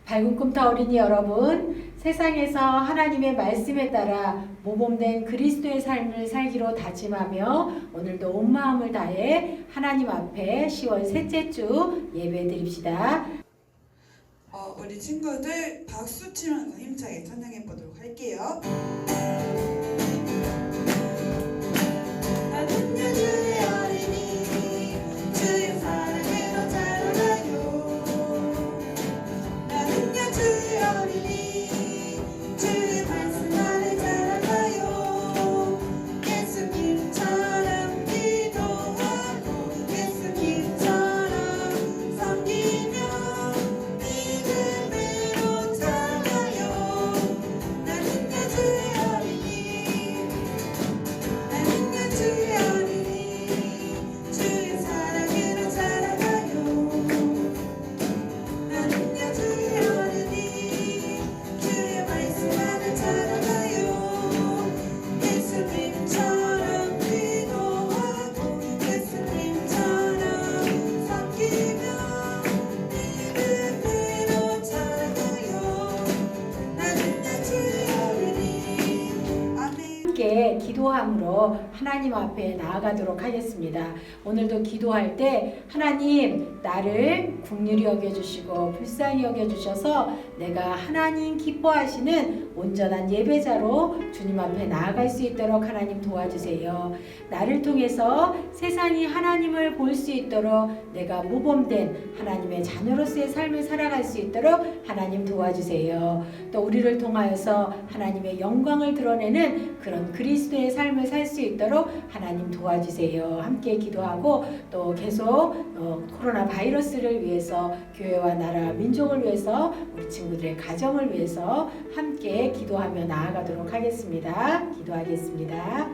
밝은 꿈터 어린이 여러분, 세상에서 하나님의 말씀에 따라 모범된 그리스도의 삶을 살기로 다짐하며 오늘도 온 마음을 다해 하나님 앞에 10월 셋째 주 예배 드립시다. 우리 친구들 박수 치면서 힘차게 찬양해 보도록 할게요. 나는요 주의 어린이 주의 사랑으로 자라나요. 나는요 주의 어린이 주의 말씀 안에 자라나요. 예수님처럼 기도하고 예수님처럼 섬기며 믿음으로 자라요. 나는요 주의 어린이 나는요 주의 어린이 주의 사랑으로 자라나요. 나는요 주의 어린이 주의 말씀 안에 자라나요. 예수님처럼 기도하고 예수님처럼 섬기며 믿음으로 자라나요. 나는요 주의 어린이. 아멘. 함께 기도함으로 하나님 앞에 나아가도록 하겠습니다. 오늘도 기도할 때 하나님 나를 긍휼히 여겨주시고 불쌍히 여겨주셔서 내가 하나님 기뻐하시는 온전한 예배자로 주님 앞에 나아갈 수 있도록 하나님 도와주세요. 나를 통해서 세상이 하나님을 볼 수 있도록 내가 모범된 하나님의 자녀로서의 삶을 살아갈 수 있도록 하나님 도와주세요. 또 우리를 통하여서 하나님의 영광을 드러내는 그런 그리스도의 삶을 살 수 있도록 하나님 도와주세요. 함께 기도하고 또 계속 코로나 바이러스를 위해서 교회와 나라 민족을 위해서 우리 친구들의 가정을 위해서 함께 기도하며 나아가도록 하겠습니다. 기도하겠습니다.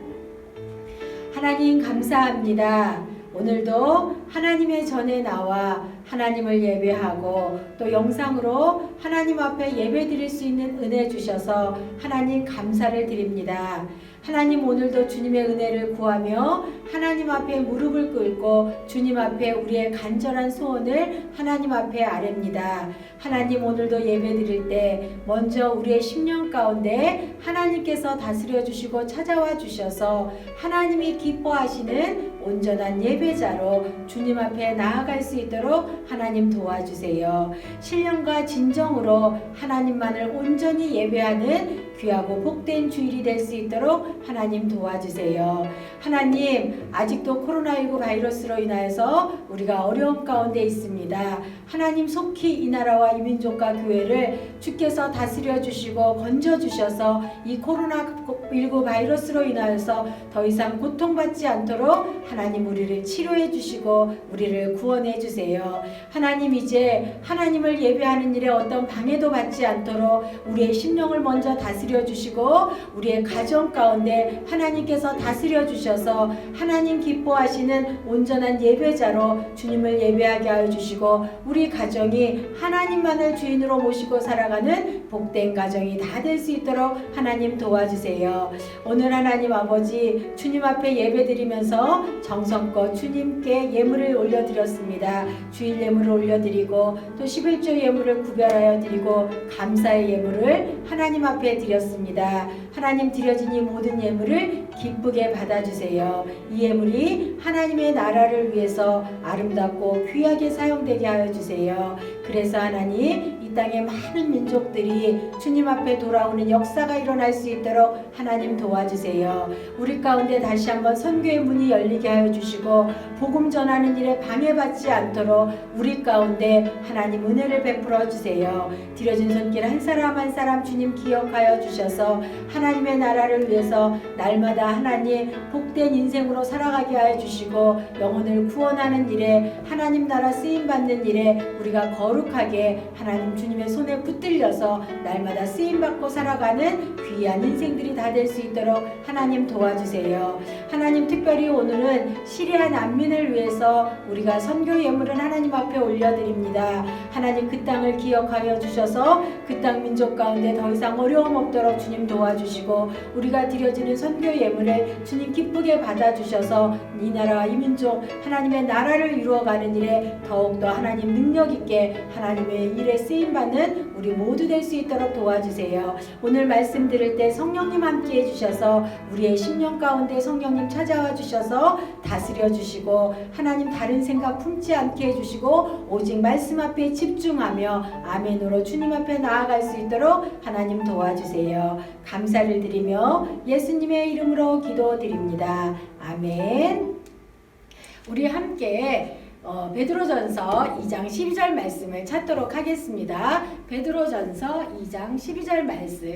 하나님 감사합니다. 오늘도 하나님의 전에 나와 하나님을 예배하고 또 영상으로 하나님 앞에 예배 드릴 수 있는 은혜 주셔서 하나님 감사를 드립니다. 하나님 오늘도 주님의 은혜를 구하며 하나님 앞에 무릎을 꿇고 주님 앞에 우리의 간절한 소원을 하나님 앞에 아뢰입니다. 하나님 오늘도 예배 드릴 때 먼저 우리의 심령 가운데 하나님께서 다스려 주시고 찾아와 주셔서 하나님이 기뻐하시는 온전한 예배자로 주님 앞에 나아갈 수 있도록 하나님 도와주세요. 신령과 진정으로 하나님만을 온전히 예배하는 귀하고 복된 주일이 될 수 있도록 하나님 도와주세요. 하나님 아직도 코로나19 바이러스로 인하여서 우리가 어려움 가운데 있습니다. 하나님 속히 이 나라와 이 민족과 교회를 주께서 다스려 주시고 건져 주셔서 이 코로나19 바이러스로 인하여서 더 이상 고통받지 않도록 하나님 우리를 치료해 주시고 우리를 구원해 주세요. 하나님 이제 하나님을 예배하는 일에 어떤 방해도 받지 않도록 우리의 심령을 먼저 다스려 주시고 우리의 가정 가운데 하나님께서 다스려 주셔서 하나님 기뻐하시는 온전한 예배자로 주님을 예배하게 하여 주시고 우리 가정이 하나님만을 주인으로 모시고 살아가는 복된 가정이 다 될 수 있도록 하나님 도와주세요. 오늘 하나님 아버지 주님 앞에 예배드리면서 정성껏 주님께 예물을 올려드렸습니다. 주일 예물을 올려드리고 또 11조 예물을 구별하여 드리고 감사의 예물을 하나님 앞에 드렸습니다. 하나님 드려진 이 모든 예물을 기쁘게 받아주세요. 이 예물이 하나님의 나라를 위해서 아름답고 귀하게 사용되게 하여 주세요. 그래서 하나님 이 땅의 많은 민족들이 주님 앞에 돌아오는 역사가 일어날 수 있도록 하나님 도와주세요. 우리 가운데 다시 한번 선교의 문이 열리게 하여 주시고 복음 전하는 일에 방해받지 않도록 우리 가운데 하나님 은혜를 베풀어 주세요. 드려진 손길 한 사람 한 사람 주님 기억하여 주셔서 하나님의 나라를 위해서 날마다 하나님 복된 인생으로 살아가게 하여 주시고 영혼을 구원하는 일에 하나님 나라 쓰임받는 일에 우리가 거룩하게 하나님 주님의 손에 붙들려서 날마다 쓰임받고 살아가는 귀한 인생들이 다 될 수 있도록 하나님 도와주세요. 하나님 특별히 오늘은 시리아 난민을 위해서 우리가 선교 예물을 하나님 앞에 올려드립니다. 하나님 그 땅을 기억하여 주셔서 그 땅 민족 가운데 더 이상 어려움 없도록 주님 도와주시고 우리가 드려지는 선교 예물 예물을 주님 기쁘게 받아주셔서 이 나라와 이 민족 하나님의 나라를 이루어가는 일에 더욱더 하나님 능력 있게 하나님의 일에 쓰임받는 우리 모두 될 수 있도록 도와주세요. 오늘 말씀 들을 때 성령님 함께 해주셔서 우리의 심령 가운데 성령님 찾아와 주셔서 다스려 주시고 하나님 다른 생각 품지 않게 해주시고 오직 말씀 앞에 집중하며 아멘으로 주님 앞에 나아갈 수 있도록 하나님 도와주세요. 감사를 드리며 예수님의 이름으로 기도드립니다. 아멘. 우리 함께 베드로전서 2장 12절 말씀을 찾도록 하겠습니다. 베드로전서 2장 12절 말씀.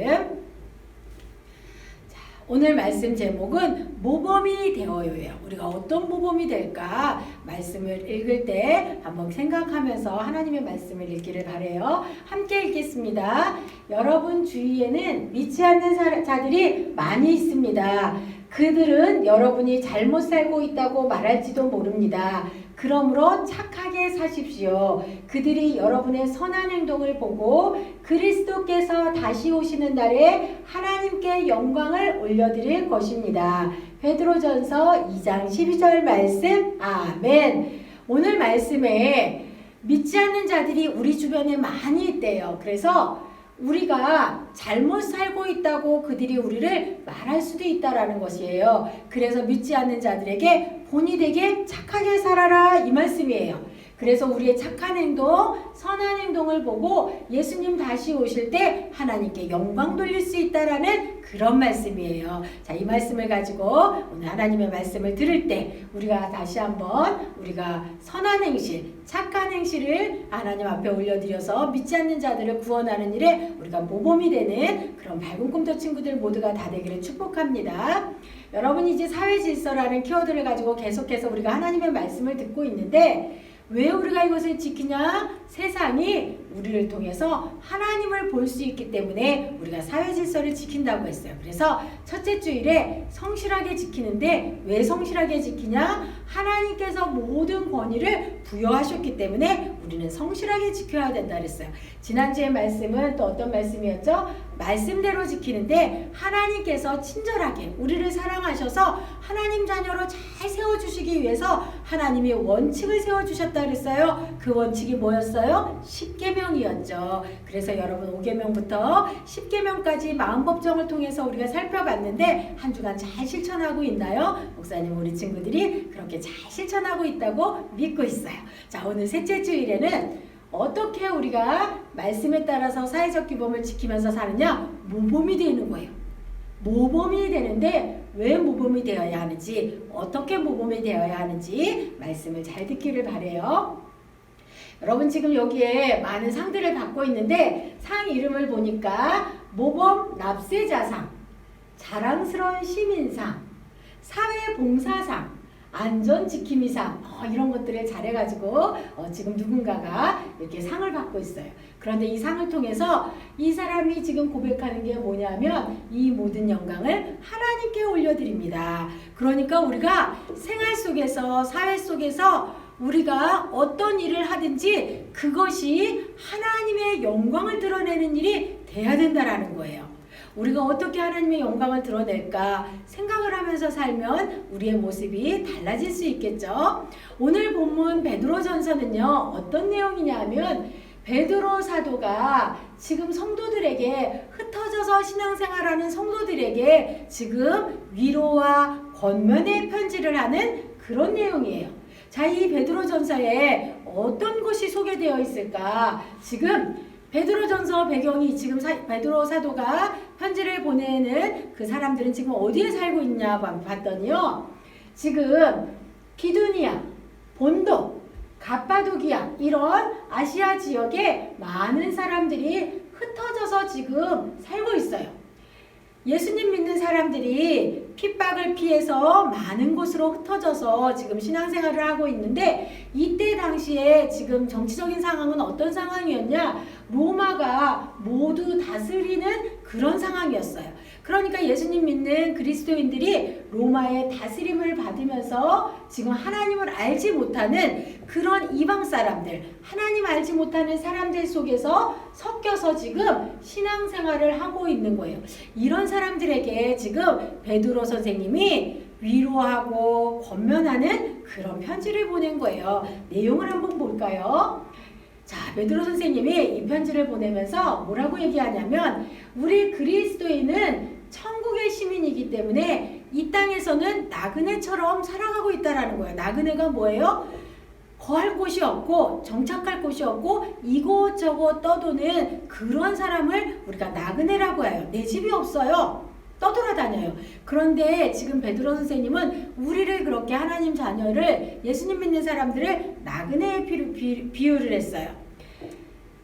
자, 오늘 말씀 제목은 모범이 되어요예요. 우리가 어떤 모범이 될까 말씀을 읽을 때 한번 생각하면서 하나님의 말씀을 읽기를 바라요. 함께 읽겠습니다. 여러분 주위에는 믿지 않는 자들이 많이 있습니다. 그들은 여러분이 잘못 살고 있다고 말할지도 모릅니다. 그러므로 착하게 사십시오. 그들이 여러분의 선한 행동을 보고 그리스도께서 다시 오시는 날에 하나님께 영광을 올려드릴 것입니다. 베드로전서 2장 12절 말씀. 아멘. 오늘 말씀에 믿지 않는 자들이 우리 주변에 많이 있대요. 그래서 우리가 잘못 살고 있다고 그들이 우리를 말할 수도 있다라는 것이에요. 그래서 믿지 않는 자들에게 본이 되게 착하게 살아라 이 말씀이에요. 그래서 우리의 착한 행동, 선한 행동을 보고 예수님 다시 오실 때 하나님께 영광 돌릴 수 있다라는 그런 말씀이에요. 자, 이 말씀을 가지고 오늘 하나님의 말씀을 들을 때 우리가 다시 한번 우리가 선한 행실, 착한 행실을 하나님 앞에 올려드려서 믿지 않는 자들을 구원하는 일에 우리가 모범이 되는 그런 밝은 꿈터 친구들 모두가 다 되기를 축복합니다. 여러분 이제 사회 질서라는 키워드를 가지고 계속해서 우리가 하나님의 말씀을 듣고 있는데 왜 우리가 이것을 지키냐? 세상이 우리를 통해서 하나님을 볼 수 있기 때문에 우리가 사회 질서를 지킨다고 했어요. 그래서 첫째 주일에 성실하게 지키는데 왜 성실하게 지키냐? 하나님께서 모든 권위를 부여하셨기 때문에 우리는 성실하게 지켜야 된다 그랬어요. 지난주의 말씀은 또 어떤 말씀이었죠? 말씀대로 지키는데 하나님께서 친절하게 우리를 사랑하셔서 하나님 자녀로 잘 세워주시기 위해서 하나님이 원칙을 세워주셨다 그랬어요. 그 원칙이 뭐였어요? 10계명이었죠. 그래서 여러분 5계명부터 10계명까지 마음법정을 통해서 우리가 살펴봤는데 한 주간 잘 실천하고 있나요? 목사님 우리 친구들이 그렇게 잘 실천하고 있다고 믿고 있어요. 자, 오늘 셋째 주일에는 어떻게 우리가 말씀에 따라서 사회적 규범을 지키면서 사느냐? 모범이 되는 거예요. 모범이 되는데 왜 모범이 되어야 하는지, 어떻게 모범이 되어야 하는지 말씀을 잘 듣기를 바라요. 여러분 지금 여기에 많은 상들을 받고 있는데 상 이름을 보니까 모범 납세자상, 자랑스러운 시민상, 사회봉사상, 안전지킴이상 이런 것들을 잘해가지고 지금 누군가가 이렇게 상을 받고 있어요. 그런데 이 상을 통해서 이 사람이 지금 고백하는 게 뭐냐면 이 모든 영광을 하나님께 올려드립니다. 그러니까 우리가 생활 속에서 사회 속에서 우리가 어떤 일을 하든지 그것이 하나님의 영광을 드러내는 일이 돼야 된다라는 거예요. 우리가 어떻게 하나님의 영광을 드러낼까 생각을 하면서 살면 우리의 모습이 달라질 수 있겠죠. 오늘 본문 베드로전서는요 어떤 내용이냐면 베드로 사도가 지금 성도들에게 흩어져서 신앙생활하는 성도들에게 지금 위로와 권면의 편지를 하는 그런 내용이에요. 자, 이 베드로전서에 어떤 것이 소개되어 있을까? 지금 베드로전서 배경이 지금 베드로 사도가 편지를 보내는 그 사람들은 지금 어디에 살고 있냐 봤더니요. 지금 비두니아, 본도, 갑바도기아 이런 아시아 지역에 많은 사람들이 흩어져서 지금 살고 있어요. 예수님 믿는 사람들이 핍박을 피해서 많은 곳으로 흩어져서 지금 신앙생활을 하고 있는데 이때 당시에 지금 정치적인 상황은 어떤 상황이었냐? 로마가 모두 다스리는 그런 상황이었어요. 그러니까 예수님 믿는 그리스도인들이 로마의 다스림을 받으면서 지금 하나님을 알지 못하는 그런 이방 사람들, 하나님 알지 못하는 사람들 속에서 섞여서 지금 신앙생활을 하고 있는 거예요. 이런 사람들에게 지금 베드로서 선생님이 위로하고 권면하는 그런 편지를 보낸 거예요. 내용을 한번 볼까요? 자, 베드로 선생님이 이 편지를 보내면서 뭐라고 얘기하냐면 우리 그리스도인은 천국의 시민이기 때문에 이 땅에서는 나그네처럼 살아가고 있다라는 거예요. 나그네가 뭐예요? 거할 곳이 없고 정착할 곳이 없고 이곳저곳 떠도는 그런 사람을 우리가 나그네라고 해요. 내 집이 없어요. 떠돌아다녀요. 그런데 지금 베드로 선생님은 우리를 그렇게 하나님 자녀를 예수님 믿는 사람들을 나그네에 비유를 했어요.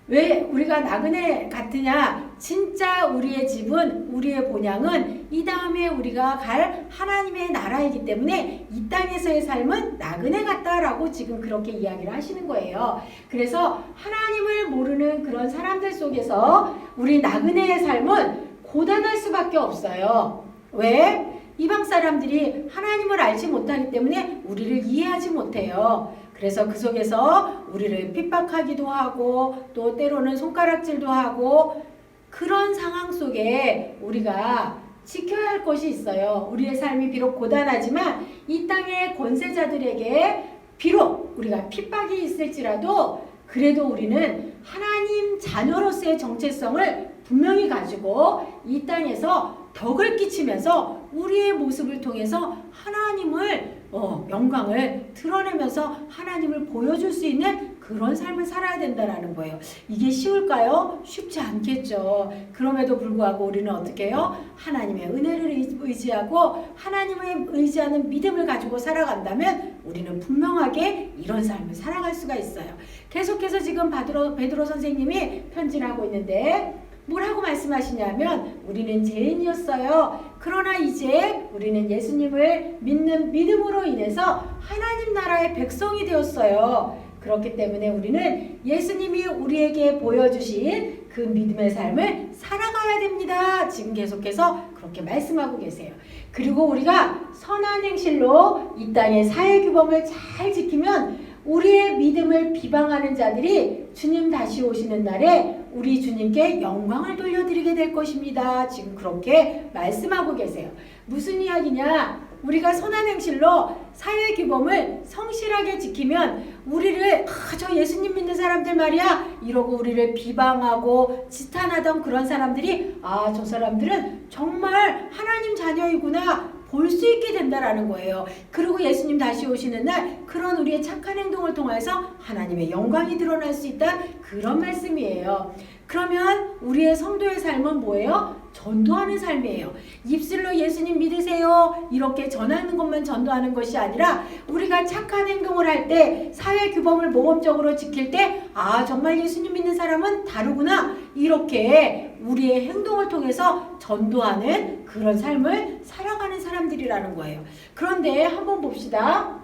왜 우리가 나그네 같으냐? 진짜 우리의 집은 우리의 본향은 이 다음에 우리가 갈 하나님의 나라이기 때문에 이 땅에서의 삶은 나그네 같다라고 지금 그렇게 이야기를 하시는 거예요. 그래서 하나님을 모르는 그런 사람들 속에서 우리 나그네의 삶은 고단할 수밖에 없어요. 왜? 이방 사람들이 하나님을 알지 못하기 때문에 우리를 이해하지 못해요. 그래서 그 속에서 우리를 핍박하기도 하고 또 때로는 손가락질도 하고 그런 상황 속에 우리가 지켜야 할 것이 있어요. 우리의 삶이 비록 고단하지만 이 땅의 권세자들에게 비록 우리가 핍박이 있을지라도 그래도 우리는 하나님 자녀로서의 정체성을 분명히 가지고 이 땅에서 덕을 끼치면서 우리의 모습을 통해서 하나님을 영광을 드러내면서 하나님을 보여줄 수 있는 그런 삶을 살아야 된다는 거예요. 이게 쉬울까요? 쉽지 않겠죠. 그럼에도 불구하고 우리는 어떻게 해요? 하나님의 은혜를 의지하고 하나님을 의지하는 믿음을 가지고 살아간다면 우리는 분명하게 이런 삶을 살아갈 수가 있어요. 계속해서 지금 베드로 선생님이 편지를 하고 있는데 뭐라고 말씀하시냐면 우리는 죄인이었어요. 그러나 이제 우리는 예수님을 믿는 믿음으로 인해서 하나님 나라의 백성이 되었어요. 그렇기 때문에 우리는 예수님이 우리에게 보여주신 그 믿음의 삶을 살아가야 됩니다. 지금 계속해서 그렇게 말씀하고 계세요. 그리고 우리가 선한 행실로 이 땅의 사회규범을 잘 지키면 우리의 믿음을 비방하는 자들이 주님 다시 오시는 날에 우리 주님께 영광을 돌려드리게 될 것입니다. 지금 그렇게 말씀하고 계세요. 무슨 이야기냐? 우리가 선한 행실로 사회 규범을 성실하게 지키면 우리를 저 예수님 믿는 사람들 말이야 이러고 우리를 비방하고 지탄하던 그런 사람들이 저 사람들은 정말 하나님 자녀이구나 볼 수 있게 된다라는 거예요. 그리고 예수님 다시 오시는 날 그런 우리의 착한 행동을 통해서 하나님의 영광이 드러날 수 있다 그런 말씀이에요. 그러면 우리의 성도의 삶은 뭐예요? 전도하는 삶이에요. 입술로 예수님 믿으세요 이렇게 전하는 것만 전도하는 것이 아니라 우리가 착한 행동을 할 때 사회 규범을 모범적으로 지킬 때 정말 예수님 믿는 사람은 다르구나 이렇게 우리의 행동을 통해서 전도하는 그런 삶을 살아가는 사람들이라는 거예요. 그런데 한번 봅시다.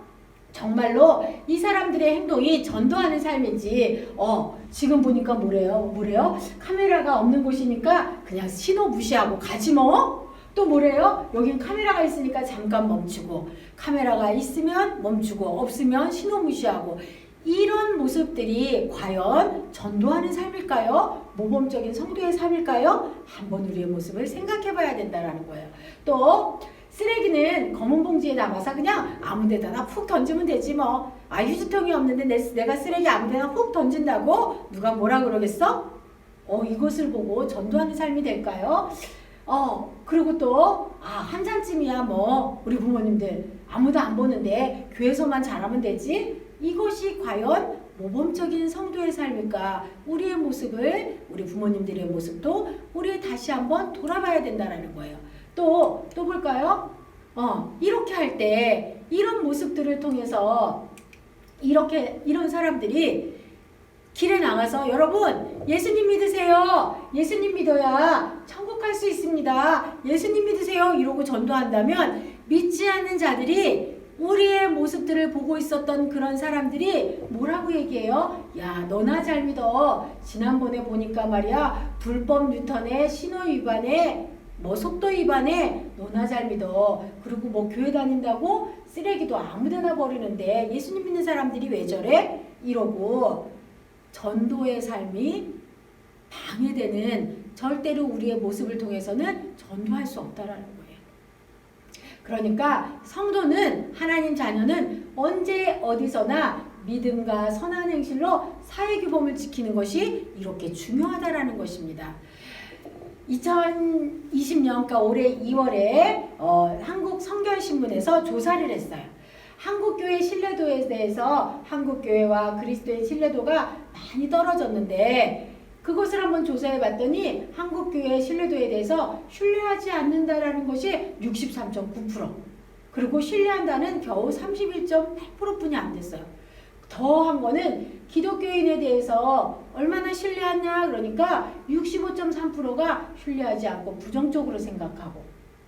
정말로 이 사람들의 행동이 전도하는 삶인지 지금 보니까 뭐래요? 카메라가 없는 곳이니까 그냥 신호 무시하고 가지 뭐. 또 뭐래요? 여긴 카메라가 있으니까 잠깐 멈추고 카메라가 있으면 멈추고 없으면 신호 무시하고 이런 모습들이 과연 전도하는 삶일까요? 모범적인 성도의 삶일까요? 한번 우리의 모습을 생각해 봐야 된다는 거예요. 또 쓰레기는 검은 봉지에 담아서 그냥 아무 데다가 푹 던지면 되지 뭐. 휴지통이 없는데 내가 쓰레기 아무 데나 푹 던진다고 누가 뭐라 그러겠어? 이것을 보고 전도하는 삶이 될까요? 그리고 또 한잔쯤이야 뭐 우리 부모님들 아무도 안 보는데 교회에서만 잘하면 되지? 이것이 과연 모범적인 성도의 삶일까? 우리의 모습을 우리 부모님들의 모습도 우리 다시 한번 돌아봐야 된다는 거예요. 또 볼까요? 이렇게 할 때 이런 모습들을 통해서 이런 사람들이 길에 나가서 여러분 예수님 믿으세요. 예수님 믿어야 천국 갈 수 있습니다. 예수님 믿으세요. 이러고 전도한다면 믿지 않는 자들이 우리의 모습들을 보고 있었던 그런 사람들이 뭐라고 얘기해요? 야, 너나 잘 믿어. 지난번에 보니까 말이야 불법 유턴에 신호 위반에 속도 위반에 너나 잘 믿어. 그리고 교회 다닌다고 쓰레기도 아무데나 버리는데 예수님 믿는 사람들이 왜 저래? 이러고 전도의 삶이 방해되는 절대로 우리의 모습을 통해서는 전도할 수 없다라는 거예요. 그러니까 성도는 하나님 자녀는 언제 어디서나 믿음과 선한 행실로 사회규범을 지키는 것이 이렇게 중요하다라는 것입니다. 2020년 그러니까 올해 2월에 한국 성결신문에서 조사를 했어요. 한국교회 신뢰도에 대해서 한국교회와 그리스도의 신뢰도가 많이 떨어졌는데 그것을 한번 조사해 봤더니 한국교회의 신뢰도에 대해서 신뢰하지 않는다라는 것이 63.9%, 그리고 신뢰한다는 겨우 31.8%뿐이 안 됐어요. 더한 거는 기독교인에 대해서 얼마나 신뢰하냐 그러니까 65.3%가 신뢰하지 않고 부정적으로 생각하고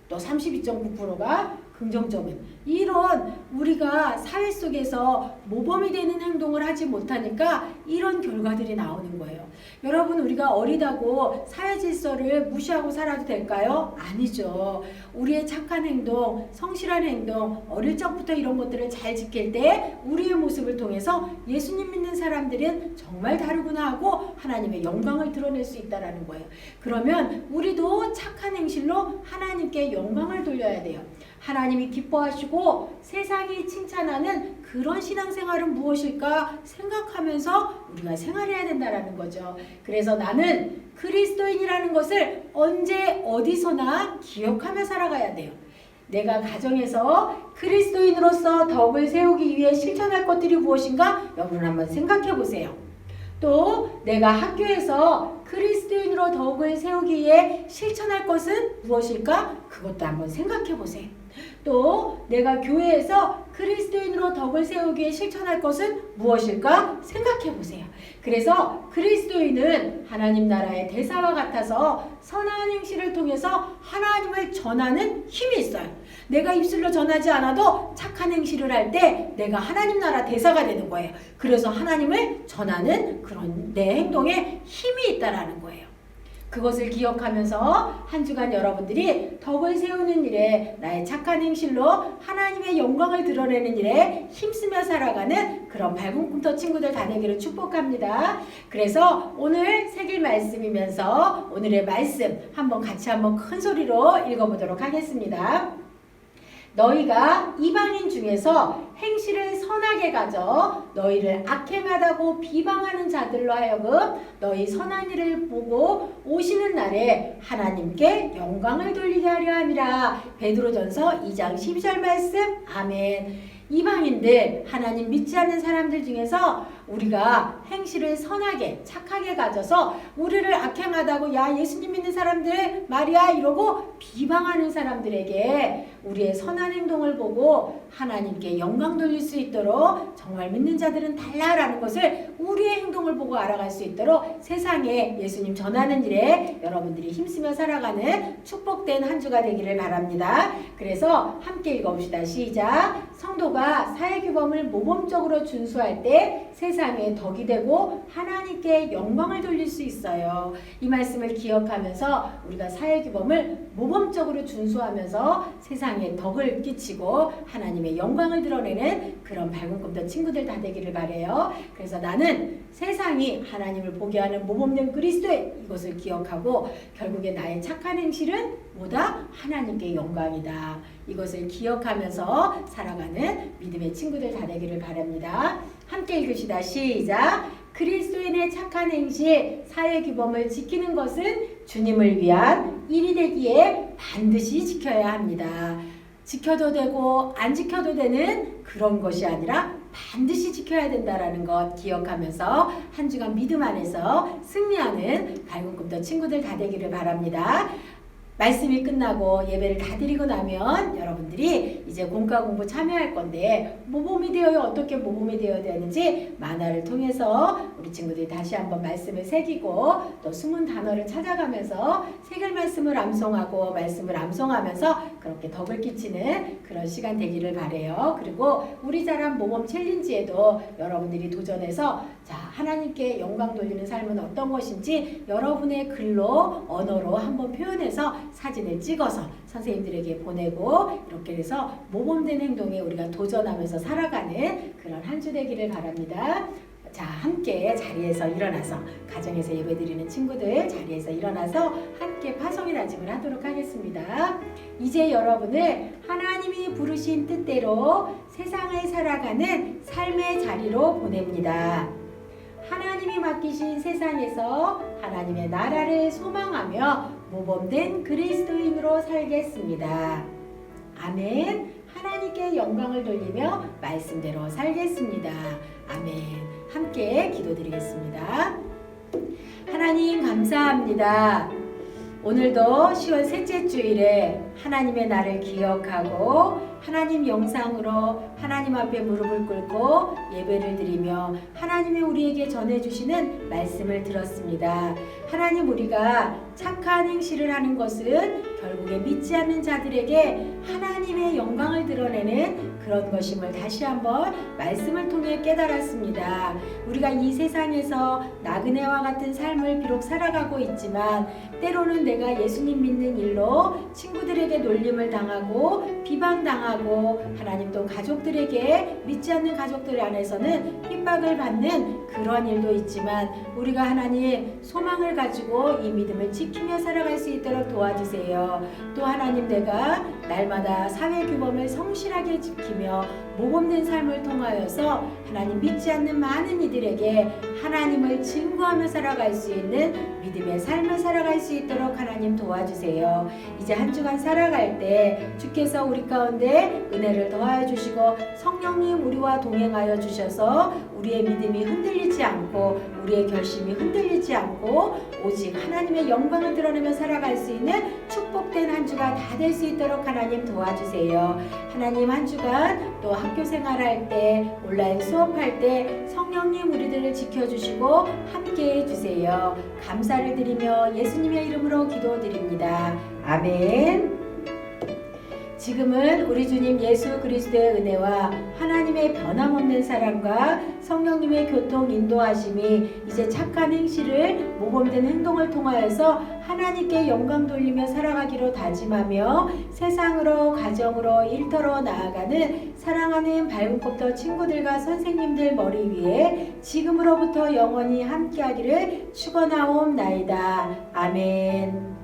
또 32.9%가 긍정적인, 이런 우리가 사회 속에서 모범이 되는 행동을 하지 못하니까 이런 결과들이 나오는 거예요. 여러분, 우리가 어리다고 사회 질서를 무시하고 살아도 될까요? 아니죠. 우리의 착한 행동, 성실한 행동, 어릴 적부터 이런 것들을 잘 지킬 때 우리의 모습을 통해서 예수님 믿는 사람들은 정말 다르구나 하고 하나님의 영광을 드러낼 수 있다는 거예요. 그러면 우리도 착한 행실로 하나님께 영광을 돌려야 돼요. 하나님이 기뻐하시고 세상이 칭찬하는 그런 신앙생활은 무엇일까 생각하면서 우리가 생활해야 된다는 거죠. 그래서 나는 그리스도인이라는 것을 언제 어디서나 기억하며 살아가야 돼요. 내가 가정에서 그리스도인으로서 덕을 세우기 위해 실천할 것들이 무엇인가 여러분 한번 생각해 보세요. 또 내가 학교에서 그리스도인으로 덕을 세우기 위해 실천할 것은 무엇일까? 그것도 한번 생각해 보세요. 또 내가 교회에서 그리스도인으로 덕을 세우기 위해 실천할 것은 무엇일까? 생각해 보세요. 그래서 그리스도인은 하나님 나라의 대사와 같아서 선한 행실을 통해서 하나님을 전하는 힘이 있어요. 내가 입술로 전하지 않아도 착한 행실을 할 때 내가 하나님 나라 대사가 되는 거예요. 그래서 하나님을 전하는 그런 내 행동에 힘이 있다라는 거예요. 그것을 기억하면서 한 주간 여러분들이 덕을 세우는 일에 나의 착한 행실로 하나님의 영광을 드러내는 일에 힘쓰며 살아가는 그런 밝은 꿈터 친구들 다 되기를 축복합니다. 그래서 오늘 새길 말씀이면서 오늘의 말씀 같이 한번 큰 소리로 읽어보도록 하겠습니다. 너희가 이방인 중에서 행실을 선하게 가져 너희를 악행하다고 비방하는 자들로 하여금 너희 선한 일을 보고 오시는 날에 하나님께 영광을 돌리게 하려 함이라. 베드로전서 2장 12절 말씀. 아멘. 이방인들, 하나님 믿지 않는 사람들 중에서 우리가 행실을 선하게 착하게 가져서 우리를 악행하다고 야 예수님 믿는 사람들 말이야 이러고 비방하는 사람들에게 우리의 선한 행동을 보고 하나님께 영광 돌릴 수 있도록 정말 믿는 자들은 달라라는 것을 우리의 행동을 보고 알아갈 수 있도록 세상에 예수님 전하는 일에 여러분들이 힘쓰며 살아가는 축복된 한 주가 되기를 바랍니다. 그래서 함께 읽어봅시다. 시작. 성도가 사회규범을 모범적으로 준수할 때 세상에 덕이 되고 하나님께 영광을 돌릴 수 있어요. 이 말씀을 기억하면서 우리가 사회규범을 모범적으로 준수하면서 세상에 덕을 끼치고 하나님의 영광을 드러내는 그런 밝은 꿈터 친구들 다 되기를 바래요. 그래서 나는 세상이 하나님을 보게 하는 모범된 그리스도의 이것을 기억하고 결국에 나의 착한 행실은 뭐다? 하나님께 영광이다. 이것을 기억하면서 살아가는 믿음의 친구들 다 되기를 바랍니다. 함께 읽으시다. 시작. 그리스도인의 착한 행실, 사회규범을 지키는 것은 주님을 위한 일이 되기에 반드시 지켜야 합니다. 지켜도 되고 안 지켜도 되는 그런 것이 아니라 반드시 지켜야 된다라는 것 기억하면서 한 주간 믿음 안에서 승리하는 밝은 꿈터 친구들 다 되기를 바랍니다. 말씀이 끝나고 예배를 다 드리고 나면 여러분들이 이제 공과 공부 참여할 건데 모범이 되어야 어떻게 모범이 되어야 되는지 만화를 통해서 우리 친구들이 다시 한번 말씀을 새기고 또 숨은 단어를 찾아가면서 새길 말씀을 암송하고 말씀을 암송하면서 그렇게 덕을 끼치는 그런 시간 되기를 바래요. 그리고 우리 자란 모범 챌린지에도 여러분들이 도전해서 자 하나님께 영광 돌리는 삶은 어떤 것인지 여러분의 글로 언어로 한번 표현해서 사진을 찍어서 선생님들에게 보내고 이렇게 해서 모범된 행동에 우리가 도전하면서 살아가는 그런 한 주 되기를 바랍니다. 자, 함께 자리에서 일어나서 가정에서 예배드리는 친구들 자리에서 일어나서 함께 파송의 다짐을 하도록 하겠습니다. 이제 여러분을 하나님이 부르신 뜻대로 세상을 살아가는 삶의 자리로 보냅니다. 하나님이 맡기신 세상에서 하나님의 나라를 소망하며 모범된 그리스도인으로 살겠습니다. 아멘. 하나님께 영광을 돌리며 말씀대로 살겠습니다. 아멘. 함께 기도드리겠습니다. 하나님 감사합니다. 오늘도 10월 셋째 주일에 하나님의 날을 기억하고 하나님 영상으로 하나님 앞에 무릎을 꿇고 예배를 드리며 하나님이 우리에게 전해주시는 말씀을 들었습니다. 하나님, 우리가 착한 행실을 하는 것은 결국에 믿지 않는 자들에게 하나님의 영광을 드러내는 그런 것임을 다시 한번 말씀을 통해 깨달았습니다. 우리가 이 세상에서 나그네와 같은 삶을 비록 살아가고 있지만 때로는 내가 예수님 믿는 일로 친구들에게 놀림을 당하고 비방당하고 하나님 또 가족들에게 믿지 않는 가족들 안에서는 핍박을 받는 그런 일도 있지만 우리가 하나님 소망을 가지고 이 믿음을 지키며 살아갈 수 있도록 도와주세요. 또 하나님, 내가 날마다 사회규범을 성실하게 지키며 모범된 삶을 통하여서 하나님 믿지 않는 많은 이들에게 하나님을 증거하며 살아갈 수 있는 믿음의 삶을 살아갈 수 있도록 하나님 도와주세요. 이제 한 주간 살아갈 때 주께서 우리 가운데 은혜를 더하여 주시고 성령님 우리와 동행하여 주셔서 우리의 믿음이 흔들리지 않고 우리의 결심이 흔들리지 않고 오직 하나님의 영광을 드러내며 살아갈 수 있는 축복된 한 주가 다 될 수 있도록 하나님 도와주세요. 하나님, 한 주간 또 학교 생활할 때 온라인 수업할 때 성령님 우리들을 지켜주시고 함께해 주세요. 감사를 드리며 예수님의 이름으로 기도드립니다. 아멘. 지금은 우리 주님 예수 그리스도의 은혜와 하나님의 변함없는 사랑과 성령님의 교통 인도하심이 이제 착한 행실을 모범된 행동을 통하여서 하나님께 영광 돌리며 살아가기로 다짐하며 세상으로 가정으로 일터로 나아가는 사랑하는 발꿈꽃터 친구들과 선생님들 머리 위에 지금으로부터 영원히 함께하기를 축원하옵나이다. 아멘.